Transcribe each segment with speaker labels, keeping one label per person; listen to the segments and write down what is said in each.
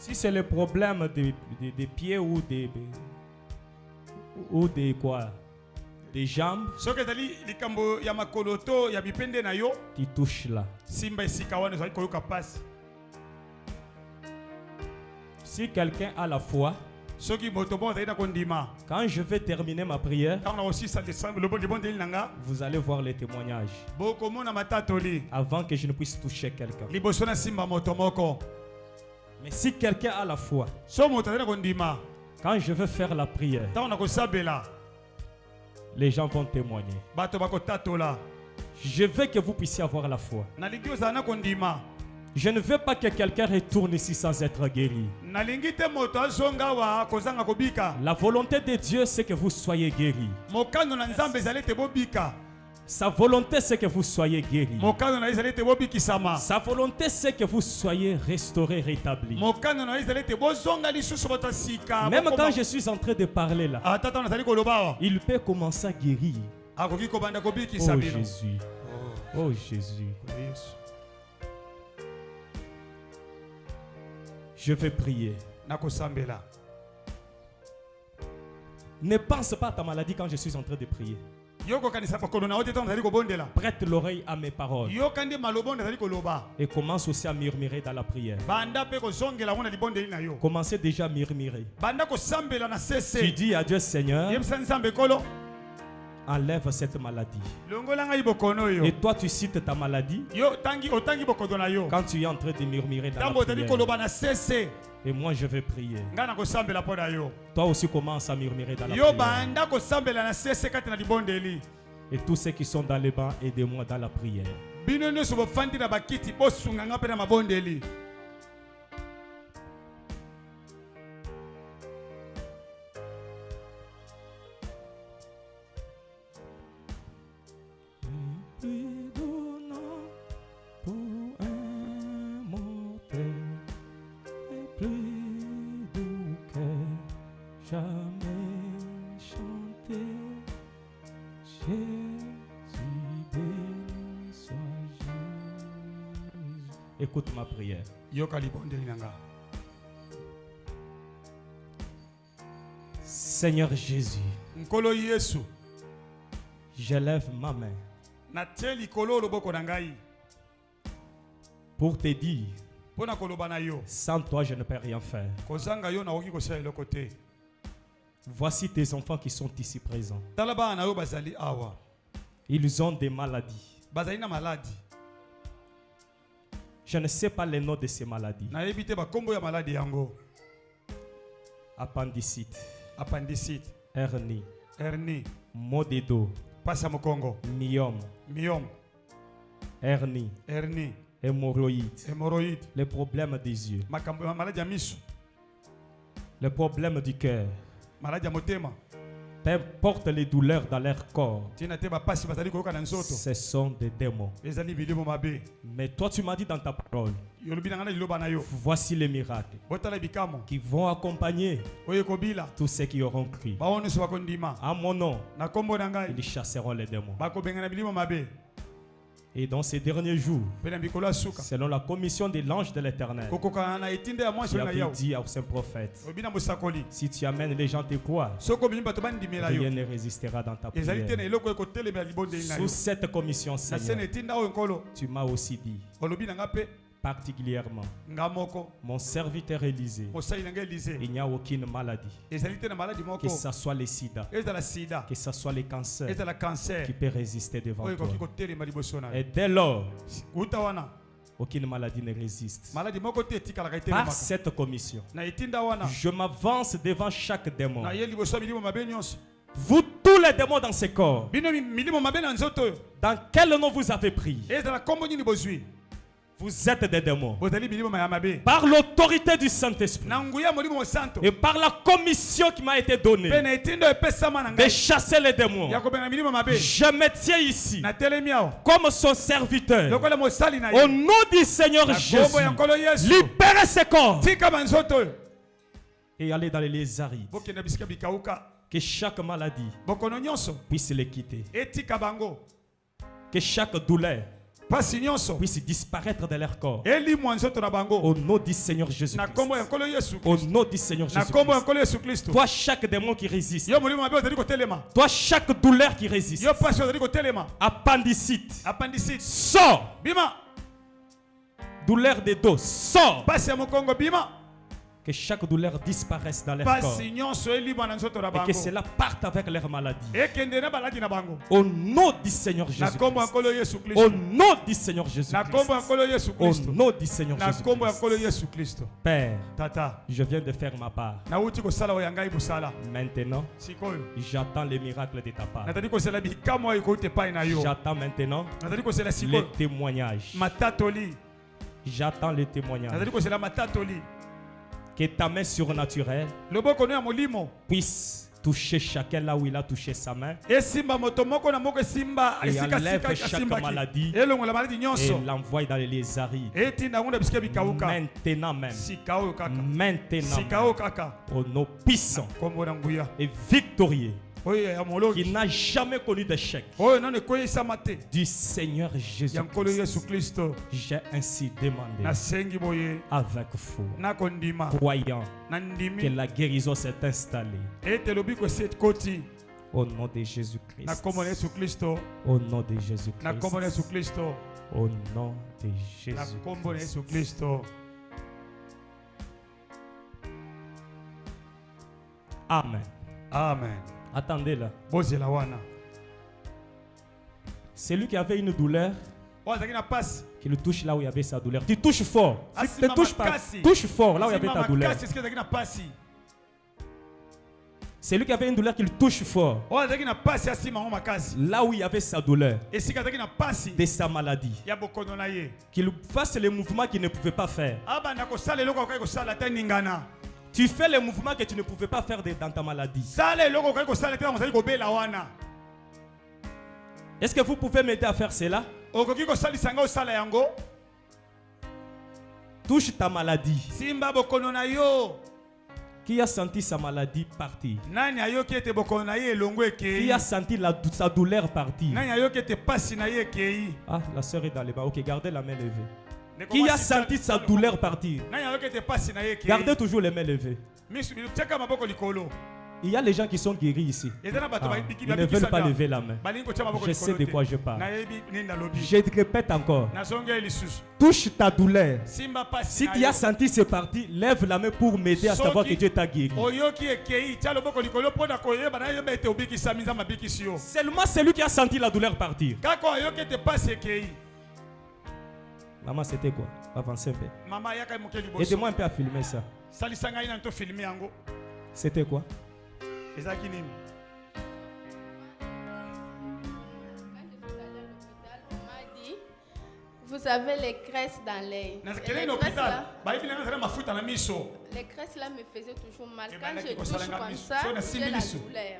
Speaker 1: Si c'est le problème des pieds ou des quoi, des jambes qui touchent là. Si quelqu'un a la foi, quand je vais terminer ma prière, vous allez voir les témoignages avant que je ne puisse toucher quelqu'un. Mais si quelqu'un a la foi, quand je veux faire la prière, les gens vont témoigner. Je veux que vous puissiez avoir la foi. Je ne veux pas que quelqu'un retourne ici sans être guéri. La volonté de Dieu, c'est que vous soyez guéris. Sa volonté, c'est que vous soyez guéris. Sa volonté, c'est que vous soyez restaurés, rétablis. Même quand je suis en train de parler là, il peut commencer à guérir. Oh Jésus. Oh Jésus. Je vais prier. Ne pense pas à ta maladie quand je suis en train de prier. Prête l'oreille à mes paroles. Et commence aussi à murmurer dans la prière. Commencez déjà à murmurer. Tu dis à Dieu, Seigneur, enlève cette maladie. Et toi tu cites ta maladie quand tu es en train de murmurer dans la prière. Et moi je vais prier. Toi aussi commence à murmurer dans la prière. Et tous ceux qui sont dans les bancs, aidez-moi dans la prière. Écoute ma prière. Seigneur Jésus, j'élève ma main pour te dire, sans toi je ne peux rien faire. Voici tes enfants qui sont ici présents. Ils ont des maladies. Je ne sais pas les noms de ces maladies. Appendicite, hernie, maux de dos, myome, hernie, hémorroïdes, les problèmes des yeux, les problèmes du cœur. Peu importe les douleurs dans leur corps, ce sont des démons. Mais toi tu m'as dit dans ta parole, voici les miracles qui vont accompagner tous ceux qui auront cru. À mon nom, ils chasseront les démons. Et dans ces derniers jours, selon la commission de l'ange de l'Éternel, tu avais dit au saint prophète, si tu amènes les gens te croire, rien ne résistera dans ta prière. Sous cette commission, Seigneur, tu m'as aussi dit, particulièrement, mon serviteur Élisée, il n'y a aucune maladie, que ce soit le sida, que ce soit le cancer, qui peut résister devant toi. Et dès lors, aucune maladie ne résiste. Par cette commission, je m'avance devant chaque démon. Vous tous les démons dans ce corps, dans quel nom vous avez pris? Vous êtes des démons. Par l'autorité du Saint-Esprit et par la commission qui m'a été donnée de chasser les démons, je me tiens ici comme son serviteur. Au nom du Seigneur Jésus, libérez ce corps et allez dans les lieux arides. Que chaque maladie puisse les quitter. Que chaque douleur puisse disparaître de leur corps. Au nom du Seigneur Jésus-Christ. Au nom du Seigneur Jésus-Christ. Toi, chaque démon qui résiste. Toi, chaque douleur qui résiste. Appendicite. Sors. Douleur de dos. Sors. Que chaque douleur disparaisse dans leur corps. Et que cela parte avec leur maladie. Au nom du Seigneur Jésus-Christ. Au nom du Seigneur Jésus-Christ. Au nom du Seigneur Jésus-Christ. Père, je viens de faire ma part. Maintenant, j'attends les miracles de ta part. J'attends maintenant les témoignages. J'attends les témoignages. Que ta main surnaturelle puisse toucher chacun là où il a touché sa main. Et enlève chaque maladie. Et l'envoie dans les lézards. Maintenant même. Maintenant. Au nom puissant et victorieux. Qui n'a jamais connu d'échec. Du Seigneur Jésus-Christ. J'ai ainsi demandé avec foi, croyant que la guérison s'est installée. Au nom de Jésus-Christ. Au nom de Jésus-Christ. Au nom de Jésus-Christ. Amen.
Speaker 2: Amen.
Speaker 1: Attendez là. Celui qui avait une douleur, qui le touche là où il y avait sa douleur. Tu touches fort. Si tu ne touches pas, touche fort là où il y avait ta douleur. Celui qui avait une douleur, qui le touche fort. Là où il y avait sa douleur. De sa maladie. Qu'il fasse les mouvements qu'il ne pouvait pas faire. Tu fais les mouvements que tu ne pouvais pas faire dans ta maladie. Est-ce que vous pouvez m'aider à faire cela? Touche ta maladie. Qui a senti sa maladie partir? Qui a senti sa douleur partir? Ah, la sœur est dans les bas. Ok, gardez la main levée. Qui a senti sa douleur partir? Gardez toujours les mains levées. Il y a les gens qui sont guéris ici. Ils ne veulent pas lever la main. Je sais de quoi je parle. Je répète encore. Touche ta douleur. Si tu as senti ce parti, lève la main pour m'aider à savoir que Dieu t'a guéri. Seulement celui qui a senti la douleur partir. Maman, c'était quoi? Avancez un peu. Aidez-moi un peu à filmer ça. C'était quoi?
Speaker 3: Vous avez les graisses dans l'œil. Les graisses là me faisaient toujours mal. Quand je touche comme ça, j'ai la douleur.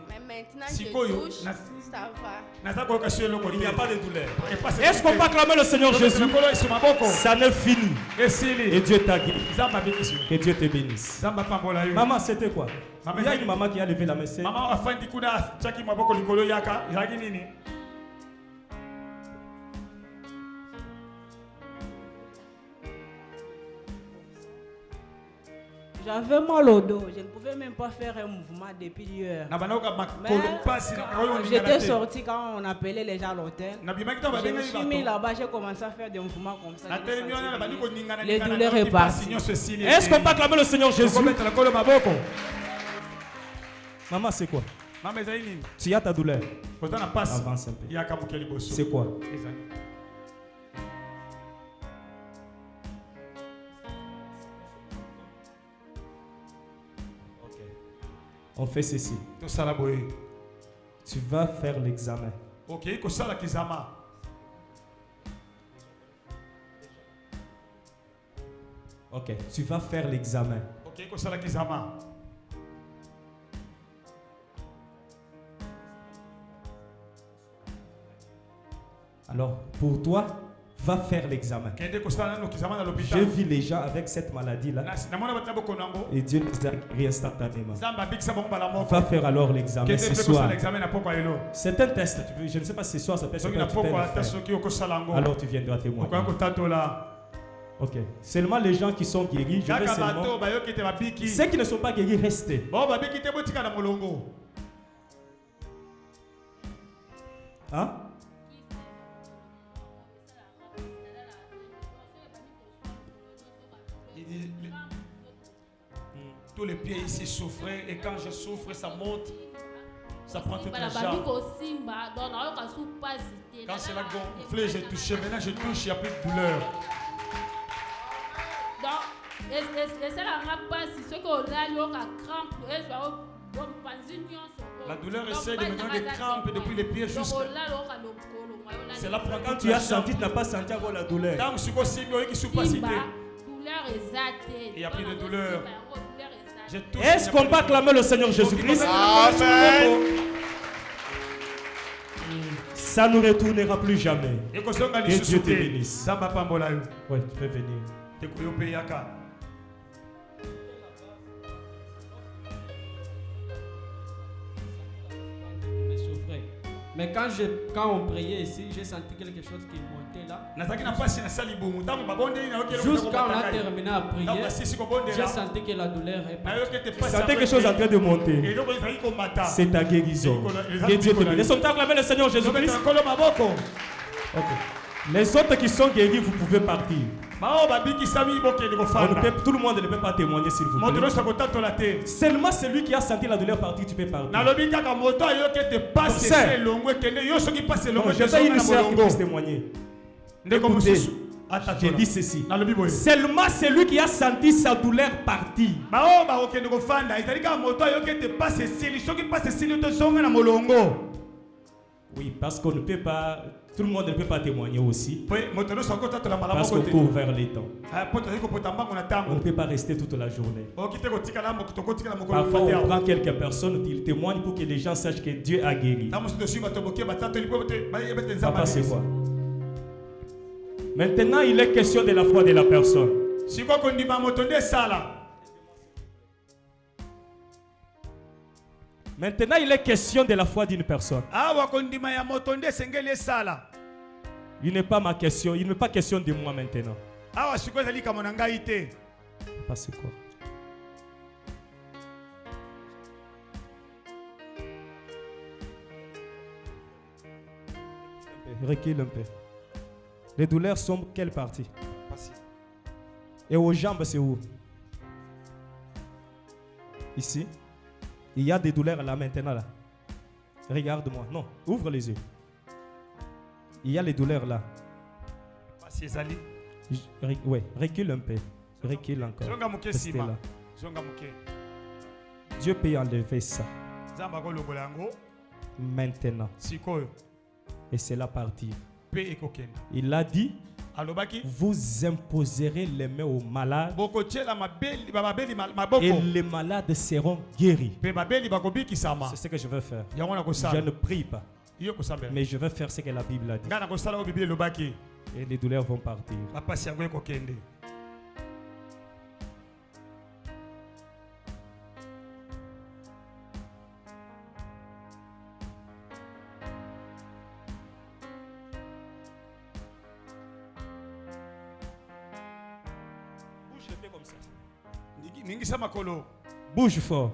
Speaker 3: Mais maintenant je touche, ça va.
Speaker 1: Il n'y a pas de douleur. Est-ce qu'on peut acclamer le Seigneur Jésus? Ça ne finit. Et Dieu t'a guéri. Que Dieu te bénisse. Maman, c'était quoi? Il y a une maman qui a levé la main.
Speaker 4: J'avais mal au dos, je ne pouvais même pas faire un mouvement depuis hier. J'étais sorti quand on appelait les gens à l'hôtel. Je me suis mis là-bas, j'ai commencé à faire des mouvements comme ça. Les douleurs est parties.
Speaker 1: Est-ce qu'on peut acclamer le Seigneur Jésus? Maman, c'est quoi? Tu as ta douleur. Avance un peu. C'est quoi? On fait ceci. Tu vas faire l'examen. Ok, tu vas faire l'examen. Alors, pour toi, Va faire l'examen. J'ai vu les gens avec cette maladie-là. Et Dieu les a guéris instantanément. Va faire alors l'examen ce soir. C'est un test. Je ne sais pas si ce soir ça peut être. Alors tu viendras témoigner. Ok. Seulement les gens qui sont guéris, je vais seulement... Ceux qui ne sont pas guéris, restez. Hein?
Speaker 2: Tous les pieds ici souffraient et quand je souffre, ça monte, ça prend toute la jambe. Quand c'est la gonflée, j'ai touché. Maintenant, je touche, il n'y a plus de douleur. La douleur essaie de me donner des crampes depuis les pieds jusqu'à... C'est là
Speaker 1: quand tu as senti, tu n'as pas senti encore la douleur.
Speaker 2: Il n'y a plus de douleur.
Speaker 1: Est-ce qu'on peut acclamer le Seigneur Jésus-Christ?
Speaker 2: Amen.
Speaker 1: Ça ne retournera plus jamais. Que Dieu te bénisse. Oui, tu peux venir.
Speaker 4: Mais quand on priait ici, j'ai senti quelque chose qui montait là. Juste quand on a terminé à prier, j'ai senti que la douleur est partie.
Speaker 1: Tu sentais quelque chose en train de monter. C'est ta guérison. Que Dieu te bénisse. Laissons-nous acclamer le Seigneur Jésus-Christ. Okay. Les autres qui sont guéris, vous pouvez partir. Tout le monde ne peut pas témoigner s'il vous plaît. Seulement celui qui a senti la douleur partir, tu peux partir. Je sais une sœur qui puisse témoigner. Écoutez, j'ai dit ceci. Seulement celui qui a senti sa douleur partir. Oui, parce qu'on ne peut pas... Tout le monde ne peut pas témoigner aussi. Parce qu'on court vers les temps. On ne peut pas rester toute la journée. Parfois, on prend quelques personnes, ils témoignent pour que les gens sachent que Dieu a guéri. Papa, c'est quoi? Maintenant, il est question de la foi de la personne. Maintenant, il est question de la foi d'une personne. Il n'est pas ma question. Il n'est pas question de moi maintenant. Pas c'est quoi? Recule un peu. Les douleurs sont quelle partie? Et aux jambes, c'est où? Ici. Il y a des douleurs là maintenant là. Regarde-moi. Non, ouvre les yeux. Il y a les douleurs là. Oui, recule un peu. Recule encore. Restez là. Dieu peut enlever ça. Maintenant. Et c'est la partie. Il a dit, vous imposerez les mains aux malades et les malades seront guéris. C'est ce que je veux faire. Je ne prie pas, mais je veux faire ce que la Bible a dit. Et les douleurs vont partir. Bouge fort.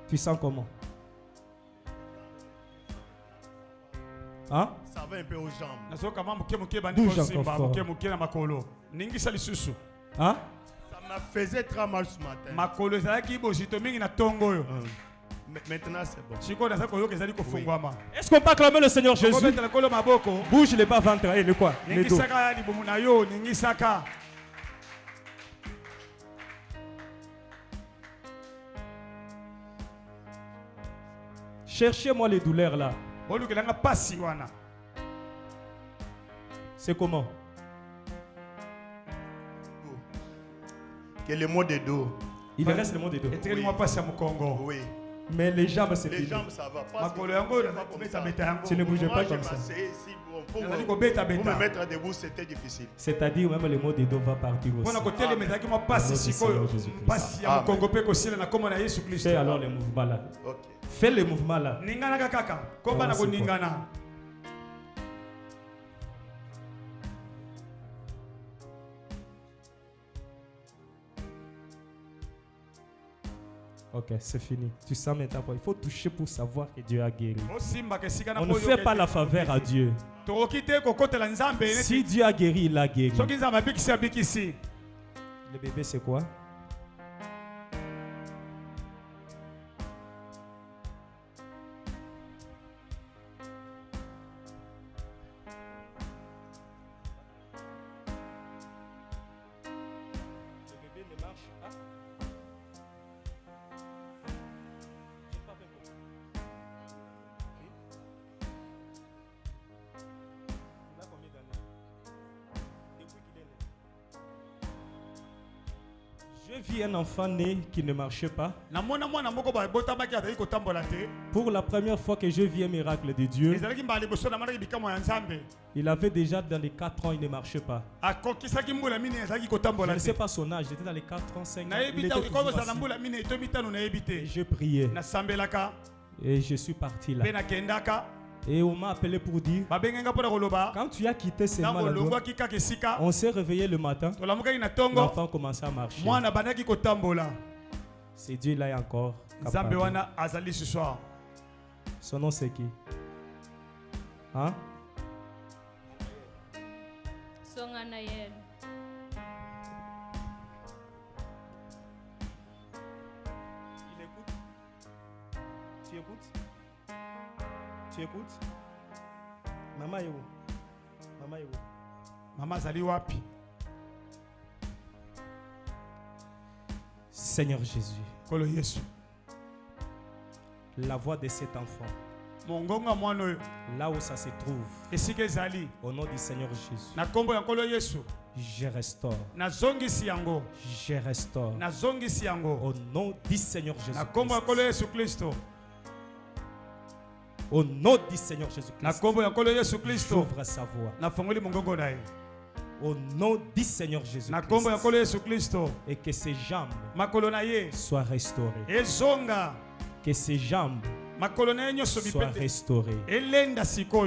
Speaker 1: Tu sens comment? Hein?
Speaker 2: Ça va un peu aux jambes.
Speaker 1: Bouge encore fort. Hein?
Speaker 2: Ça m'a faisait très mal ce matin. Maintenant c'est bon.
Speaker 1: Oui. Est-ce qu'on peut acclamer le Seigneur Jésus? Bouge les bas ventre et le quoi? Les dos. Cherchez-moi les douleurs là. C'est comment?
Speaker 2: Quel est le mot de dos?
Speaker 1: Il reste le mot de dos.
Speaker 2: Oui.
Speaker 1: Mais les jambes, c'est fini.
Speaker 5: Les jambes, ça va pas.
Speaker 1: Tu ne bougeais pas comme ça.
Speaker 5: Pour me mettre debout, c'était difficile.
Speaker 1: C'est-à-dire même les mots de dos va partir aussi. Fais alors les mouvements là. Fais les mouvements là. Ok, c'est fini. Tu sens maintenant. Il faut toucher pour savoir que Dieu a guéri. On ne fait pas la faveur à Dieu. Si Dieu a guéri, il a guéri. Le bébé, c'est quoi? Le bébé ne marche pas. Je vis un enfant né qui ne marchait pas. Pour la première fois que je vis un miracle de Dieu, il avait déjà dans les 4 ans, il ne marchait pas. Je ne sais pas son âge, j'étais dans les 4 ans, 5 ans. Il était et je priais. Et je suis parti là. Et on m'a appelé pour dire, quand tu as quitté ces malades, on s'est réveillé le matin, l'enfant commençait à marcher. C'est Dieu là encore capable. Son nom c'est qui? Hein? Il écoute? Tu écoutes? Tu écoutes? Maman est où? Maman est où?
Speaker 2: Maman zali wapi?
Speaker 1: Seigneur Jésus.
Speaker 2: Kolo Yesu.
Speaker 1: La voix de cet enfant.
Speaker 2: Mongonga mwana oyo.
Speaker 1: Là où ça se trouve.
Speaker 2: Esika ezali.
Speaker 1: Au nom du Seigneur Jésus.
Speaker 2: Na kombo ya Kolo Yesu.
Speaker 1: Je restaure.
Speaker 2: Na zongisi yango.
Speaker 1: Je restaure.
Speaker 2: Na zongisi yango.
Speaker 1: Au nom du Seigneur Jésus.
Speaker 2: Na kombo ya Kolo Yesu Kristo.
Speaker 1: Au nom du Seigneur Jésus-Christ.
Speaker 2: J'ouvre
Speaker 1: sa voix.
Speaker 2: Au
Speaker 1: nom du Seigneur Jésus-Christ. Et que ses jambes soient restaurées. Que ses jambes soient restaurées.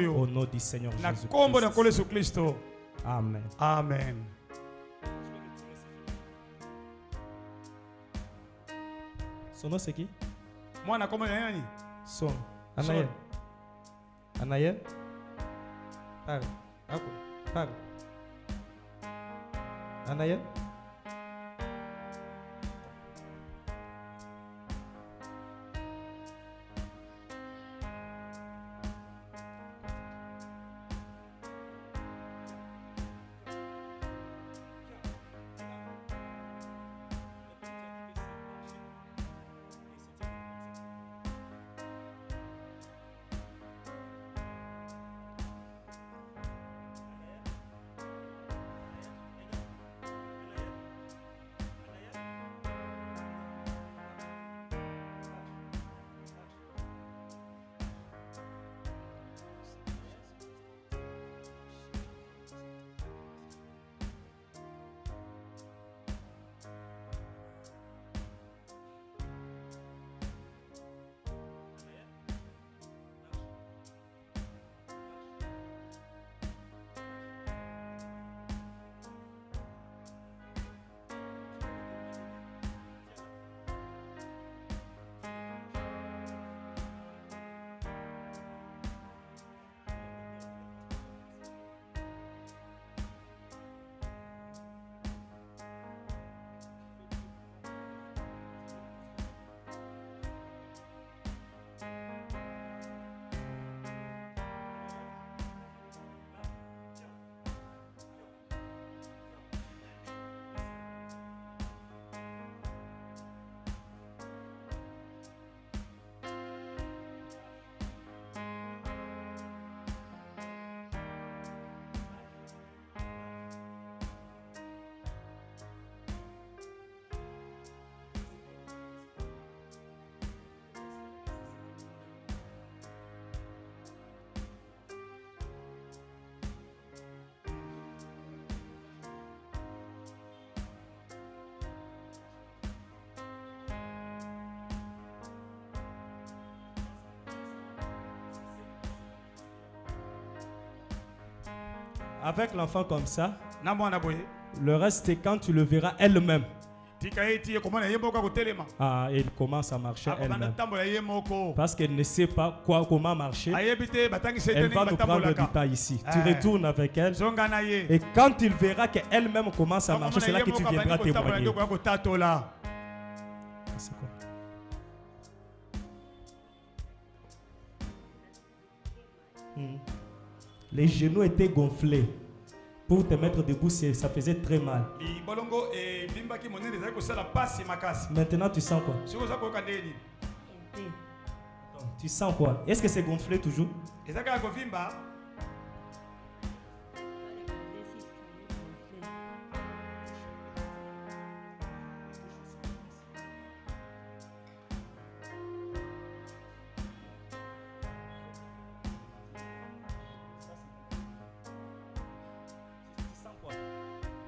Speaker 1: Au nom du Seigneur Jésus-Christ. Amen.
Speaker 2: Amen.
Speaker 1: Son nom c'est qui?
Speaker 2: Moi, na comment nani?
Speaker 1: Son. Anaël. Anaël. Parle. Parle. Anaël. Avec l'enfant comme ça, le reste c'est quand tu le verras elle-même. Ah, elle commence à marcher elle-même. Parce qu'elle ne sait pas comment marcher. Elle va nous prendre du temps ici. Tu retournes avec elle. Et quand il verra qu'elle-même commence à marcher, c'est là que tu viendras témoigner. C'est quoi? Les genoux étaient gonflés. Pour te mettre debout, ça faisait très mal. Maintenant, tu sens quoi? Tu sens quoi? Est-ce que c'est gonflé toujours?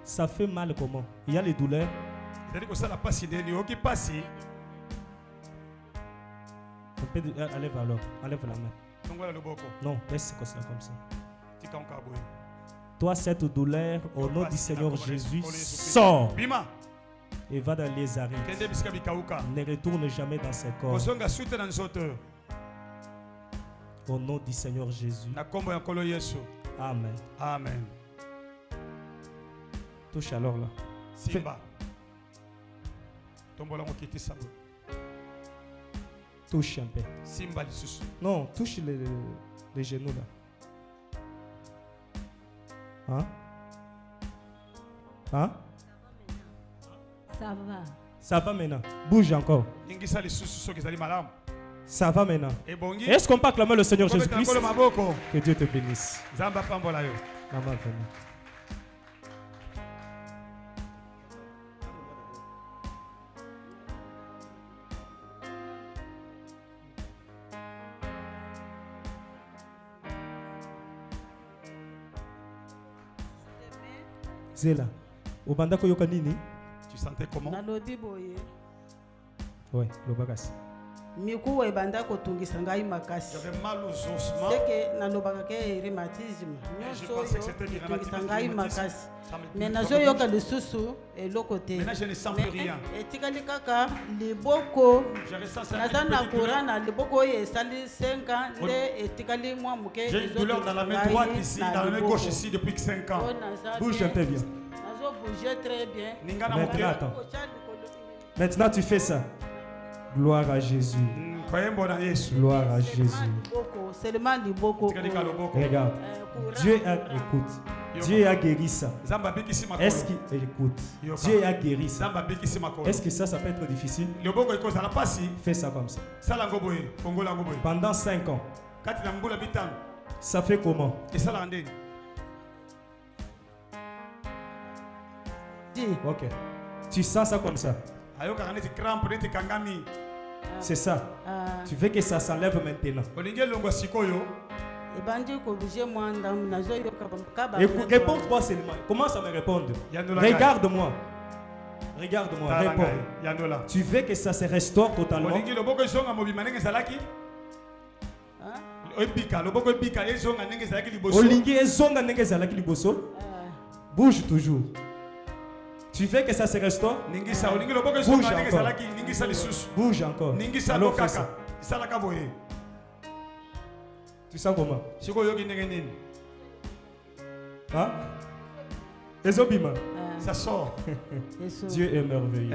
Speaker 1: Ça fait mal comment? Il y a les douleurs. Enlève alors. Enlève la main. Non, laisse ça comme ça. Toi, cette douleur, au nom du Seigneur Jésus, sors. Et va dans les arrêts. Ne retourne jamais dans ses corps. Au nom du Seigneur Jésus. Amen.
Speaker 2: Amen.
Speaker 1: Touche alors là.
Speaker 2: Simba.
Speaker 1: Touche un peu.
Speaker 2: Simba.
Speaker 1: Non, touche les genoux là. Hein? Hein?
Speaker 6: Ça va.
Speaker 1: Ça va maintenant. Bouge encore. Ça va maintenant. Est-ce qu'on peut acclamer le Seigneur Jésus-Christ? Que Dieu te bénisse. Maman, venez. Zéla, au bandako yoka nini?
Speaker 2: Tu sentais comment?
Speaker 1: Oui, le bagage.
Speaker 4: Miku e bandako tungisa ngai makasi.
Speaker 2: J'avais mal aux ossements.
Speaker 4: C'est que nalobaka ke rhumatisme.
Speaker 2: Je pensais que c'était du
Speaker 4: rhumatisme. Mais nazo yoka lisusu et l'autre.
Speaker 2: Maintenant je ne sens plus rien.
Speaker 4: Et tikali kaka liboko.
Speaker 2: Je ressens ça.
Speaker 4: Nazana kurana liboko ye sali 5 ans le et tikali moi muke.
Speaker 2: J'ai une douleur dans la main droite ici, dans la main gauche ici depuis 5 ans.
Speaker 1: Bouge un peu bien.
Speaker 4: Nazo bouger très bien.
Speaker 1: Maintenant, attends. Maintenant tu fais ça. Gloire à Jésus. Gloire à Jésus. Regarde. Dieu a, écoute. Dieu a guéri ça. Est-ce qu'il écoute? Dieu a guéri ça. Est-ce que ça peut être difficile? Fais ça comme ça. Pendant 5 ans. Ça fait comment? Ok. Tu sens ça comme ça? C'est ça. Tu veux que ça s'enlève maintenant. Réponds-moi seulement. Commence à me répondre. Regarde-moi. Regarde-moi. Réponds. Tu veux que ça se restaure totalement? Bouge toujours. Tu veux que ça se restaure? Bouge encore. Bouge encore. Alors fais ça. Tu sens comment? Hein?
Speaker 2: Ça sort.
Speaker 1: Dieu est merveilleux.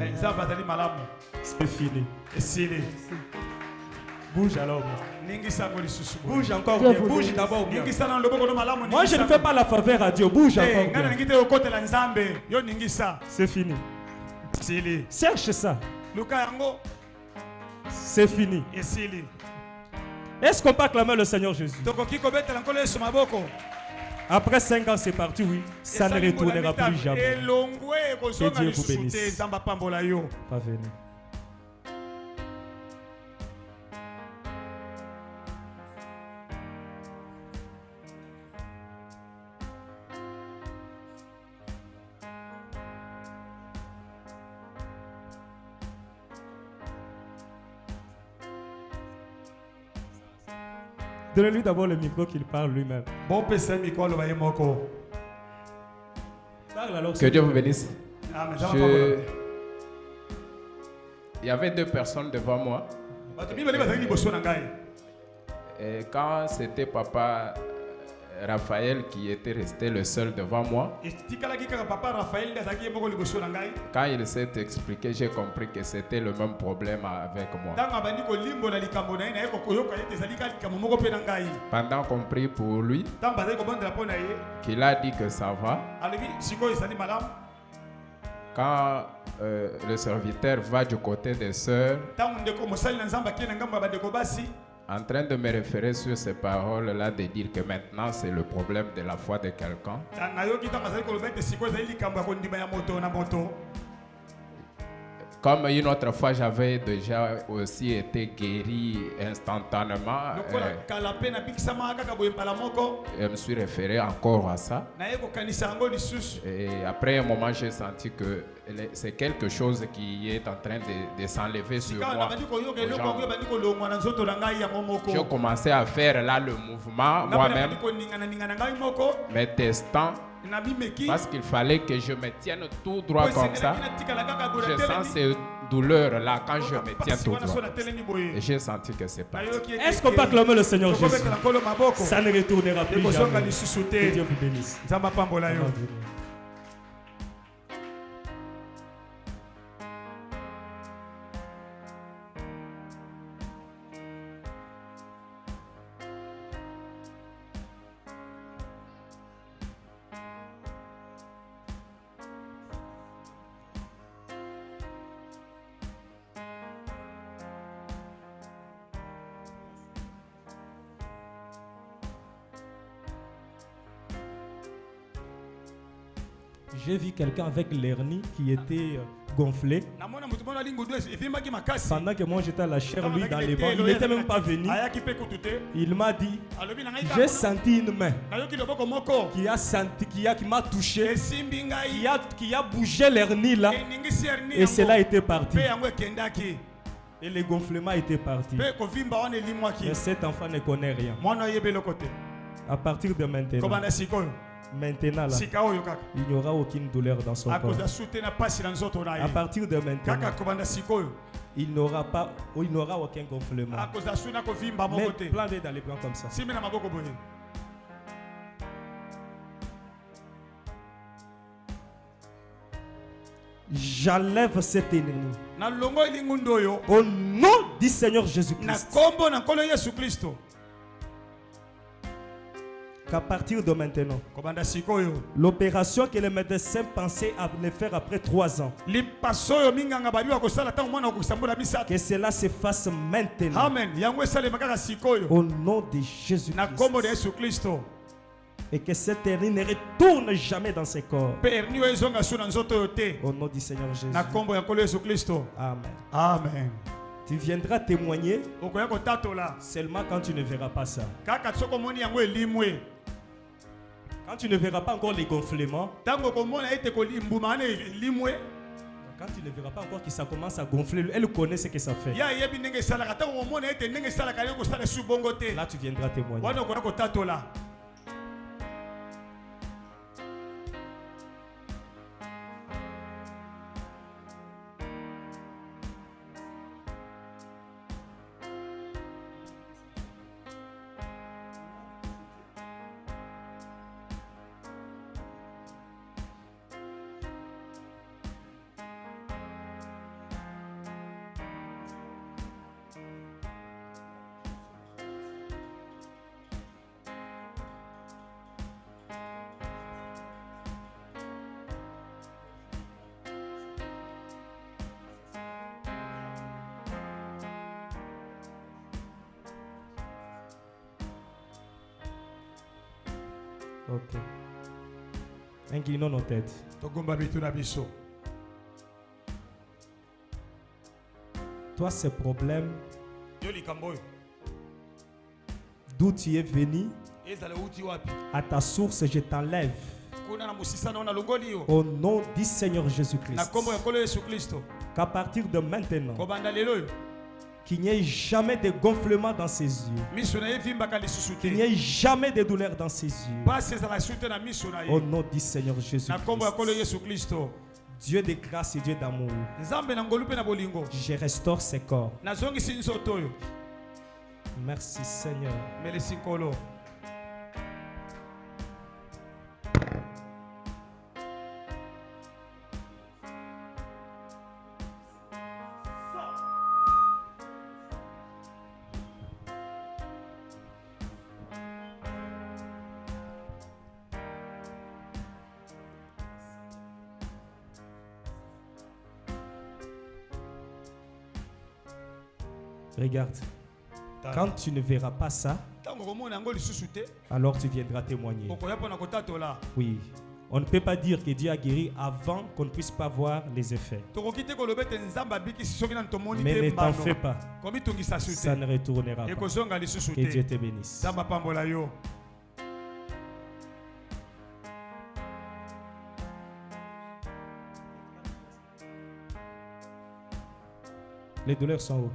Speaker 1: C'est fini. Bouge alors. Bouge encore bien. Bouge d'abord bien. Moi je ne fais pas la faveur à Dieu. Bouge encore bien. C'est fini. Cherche ça. C'est fini. Est-ce qu'on peut acclamer le Seigneur Jésus? Après 5 ans c'est parti, oui. Ça ne retournera plus jamais. Que Dieu vous bénisse. Pas venu. Donnez-lui d'abord le micro qu'il parle lui-même.
Speaker 2: Bon, PC micro le moko.
Speaker 7: Que Dieu vous bénisse. Il y avait 2 personnes devant moi. Et quand c'était papa Raphaël qui était resté le seul devant moi, quand il s'est expliqué, j'ai compris que c'était le même problème avec moi. Pendant qu'on prie pour lui, qu'il a dit que ça va, quand le serviteur va du côté des sœurs, en train de me référer sur ces paroles-là, de dire que maintenant c'est le problème de la foi de quelqu'un. Comme une autre fois, j'avais déjà aussi été guéri instantanément. Je me suis référé encore à ça. Et après un moment, j'ai senti que c'est quelque chose qui est en train de s'enlever sur moi. J'ai commencé à faire là le mouvement moi-même, mais testant. Parce qu'il fallait que je me tienne tout droit comme ça. Je sens ces douleurs-là quand je me tiens tout droit. Et j'ai senti que c'est parti.
Speaker 1: Est-ce qu'on peut acclamer le Seigneur Jésus? Ça ne retournera plus jamais. Que Dieu vous bénisse. J'ai vu quelqu'un avec l'hernie qui était gonflé. Pendant que moi j'étais à la chair, lui dans les bancs, il n'était même pas venu. Il m'a dit, j'ai senti une main qui m'a touché, qui a bougé l'hernie là, et cela était parti. Et le gonflement était parti. Mais cet enfant ne connaît rien. À partir de maintenant, là, il n'y aura aucune douleur dans son corps. À partir de maintenant, il n'aura aucun gonflement. Mais plantez dans les bras comme ça. J'enlève cette ennemi au nom du Seigneur Jésus-Christ. Qu'à partir de maintenant, l'opération que les médecins pensaient à le faire après 3 ans, que cela se fasse maintenant.
Speaker 2: Amen.
Speaker 1: Au nom de Jésus-Christ. Et que cette hernie ne retourne jamais dans ses corps. Au nom du Seigneur Jésus. Amen.
Speaker 2: Amen.
Speaker 1: Tu viendras témoigner seulement quand tu ne verras pas ça. Quand tu ne verras pas encore les gonflements, quand tu ne verras pas encore que ça commence à gonfler, elle connaît ce que ça fait. Là, tu viendras témoigner. Ok. Inclinons nos têtes. Toi, ces problèmes, d'où tu es venu, à ta source, je t'enlève. Au nom du Seigneur Jésus-Christ. Qu'à partir de maintenant, Qu'il n'y ait jamais de gonflement dans ses yeux. Qu'il n'y ait jamais de douleur dans ses yeux. Au nom du Seigneur Jésus-Christ. Dieu de grâce et Dieu d'amour. Je restaure ses corps. Merci Seigneur. Regarde, quand tu ne verras pas ça, alors tu viendras témoigner. Oui, on ne peut pas dire que Dieu a guéri avant qu'on ne puisse pas voir les effets. Mais ne t'en fais pas, ça ne retournera pas. Que Dieu te bénisse. Les douleurs sont où?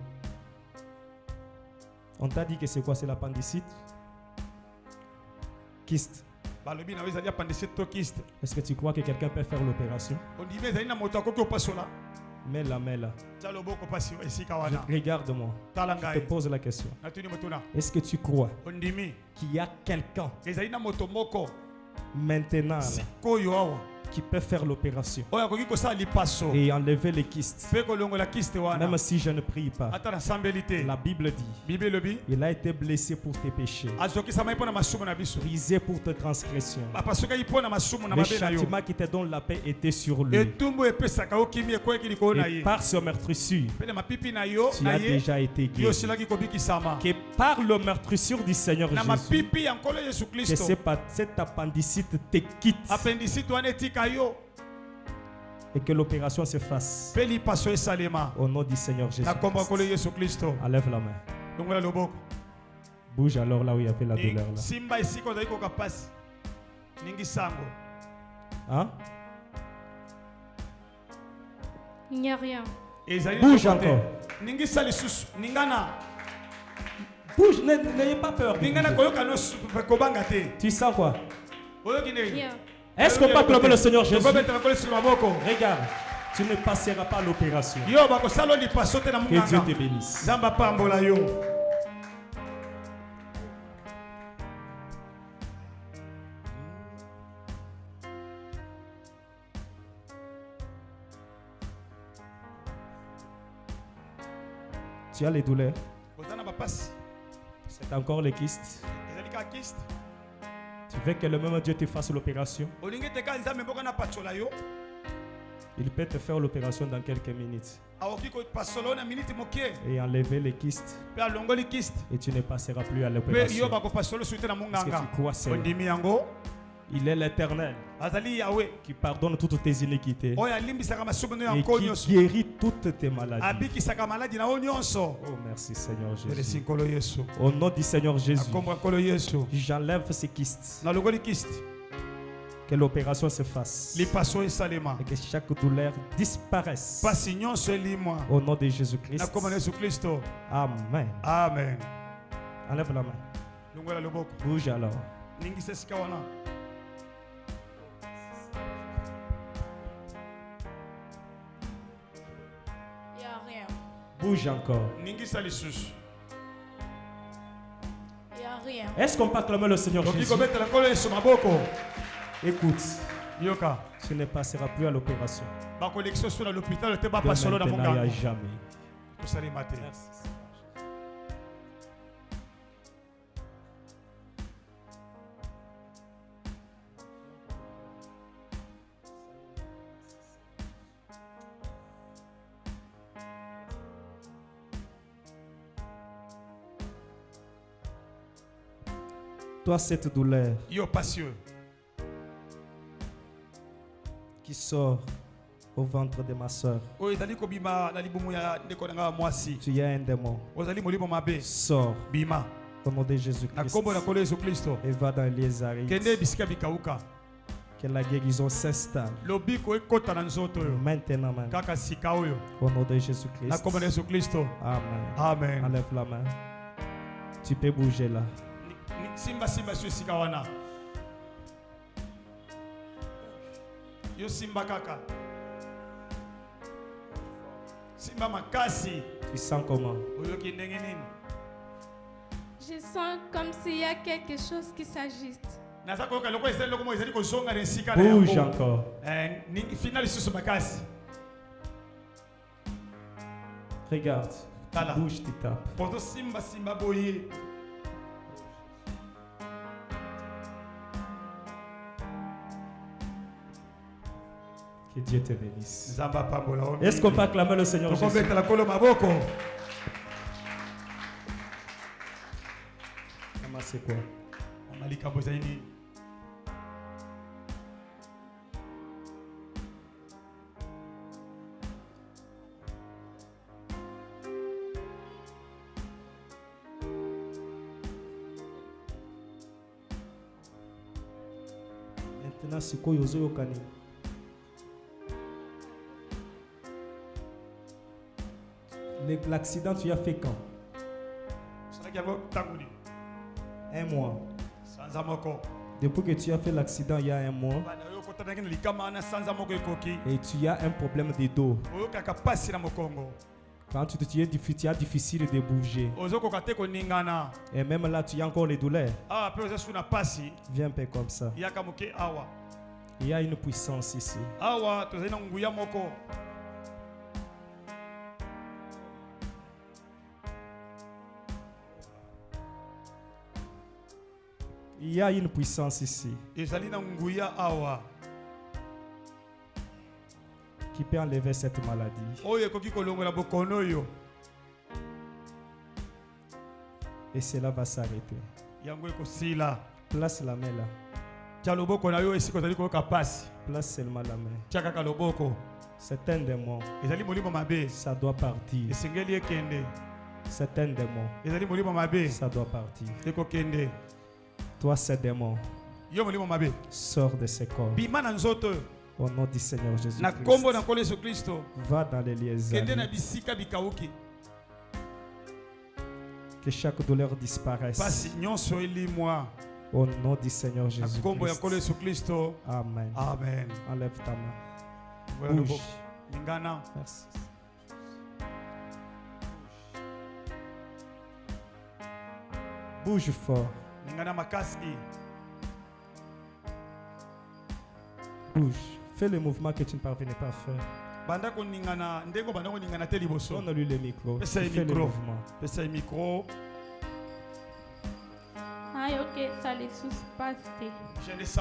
Speaker 1: On t'a dit que c'est quoi? C'est l'appendicite? Kyste. Est-ce que tu crois que quelqu'un peut faire l'opération? Mets-la. Regarde-moi. Je te pose la question. Est-ce que tu crois qu'il y a quelqu'un maintenant là, qui peut faire l'opération et enlever les kystes? Même si je ne prie pas, la Bible dit il a été blessé pour tes péchés, brisé pour tes transgressions. Le châtiment qui te donne la paix était sur lui. Et par ce meurtrissure, tu as déjà été guéri. Que par le meurtrissure du Seigneur Jésus, que cette appendicite te quitte. Et que l'opération se fasse au nom du Seigneur Jésus. Enlève la main. Bouge alors là où il y avait la douleur là. Hein?
Speaker 3: Il n'y a rien.
Speaker 1: Bouge encore. Bouge, n'ayez pas peur. Tu sens quoi?
Speaker 3: Rien.
Speaker 1: Est-ce qu'on peut acclamer le Seigneur Jésus? Regarde, tu ne passeras pas l'opération. Que Dieu te bénisse. Tu as les douleurs? C'est encore les kystes? Tu veux que le même Dieu te fasse l'opération? Il peut te faire l'opération dans quelques minutes et enlever les kystes, et tu ne passeras plus à l'opération. Parce que tu crois cela. Il est l'Éternel qui pardonne toutes tes iniquités et qui guérit toutes tes maladies. Oh, merci Seigneur Jésus. Au nom du Seigneur Jésus, j'enlève ces kystes. Que l'opération se fasse et que chaque douleur disparaisse. Au nom de Jésus-Christ. Amen.
Speaker 2: Amen.
Speaker 1: Enlève la main. Bouge alors. Bouge encore.
Speaker 3: Il n'y a rien.
Speaker 1: Est-ce qu'on peut acclamer le Seigneur Jésus? Écoute, tu ne passeras plus à l'opération. De maintenant et à jamais. Merci. Toi, cette douleur qui sort au ventre de ma soeur, tu as un démon. Sors au nom de Jésus-Christ et va dans les arrêts. Que la guérison s'installe. Maintenant même. Au nom de Jésus-Christ. Amen.
Speaker 2: Amen.
Speaker 1: Enlève la main. Tu peux bouger là.
Speaker 2: Simba Yo Simba kaka. Simba makasi.
Speaker 1: Tu sens comment?
Speaker 3: Je sens comme s'il y a quelque chose qui s'agite.
Speaker 1: Bouge encore. Regarde. Tu bouges, tu tapes.
Speaker 2: Simba boye.
Speaker 1: Que Dieu te bénisse. Est-ce qu'on peut acclamer le Seigneur Jésus? C'est quoi? Maintenant, c'est quoi Yozo Kani? L'accident, tu as fait quand? Un mois. Depuis que tu as fait l'accident il y a un mois. Et tu as un problème de dos. Quand tu as difficile de bouger. Et même là, tu as encore les douleurs. Viens un peu comme ça. Il y a une puissance ici. Il y a une puissance ici qui peut enlever cette maladie. Et cela va s'arrêter. Place la main là. Place seulement la main. C'est un démon. Ça doit partir. C'est un démon. Ça doit partir. Toi, c'est démon. Sors de ce corps. Au nom du Seigneur Jésus-Christ. Va dans les lieux. Que chaque douleur disparaisse. Au nom du Seigneur Jésus-Christ. Amen.
Speaker 2: Amen.
Speaker 1: Enlève ta main. Bouge. Merci. Bouge fort. Bouge. Fais le mouvement que tu ne parvenais pas à faire. Donne-lui le micro. Fais le mouvement.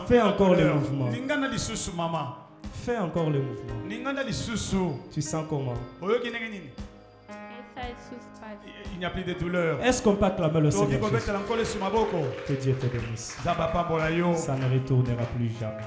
Speaker 1: Fais encore le mouvement. Fais encore le mouvement. Tu sens comment?
Speaker 2: Il n'y a plus de douleur.
Speaker 1: Est-ce qu'on peut acclamer le Seigneur Jésus? Que Dieu te bénisse. Ça ne retournera plus jamais.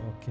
Speaker 1: Ok.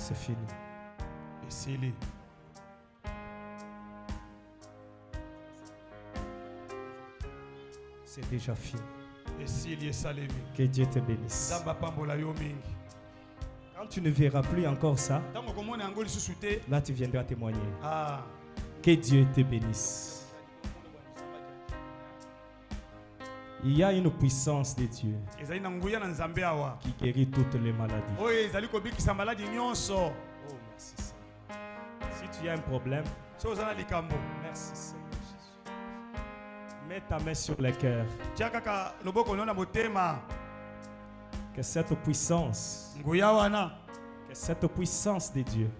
Speaker 1: C'est fini.
Speaker 2: Et c'est
Speaker 1: C'est déjà fini.
Speaker 2: Et s'il est salé.
Speaker 1: Que Dieu te bénisse. Quand tu ne verras plus encore ça, là tu viendras témoigner. Que Dieu te bénisse. Il y a une puissance de Dieu qui guérit toutes les maladies. Oh, merci. Si tu as un problème, merci Seigneur. Mets ta main sur le cœur. Que cette puissance de Dieu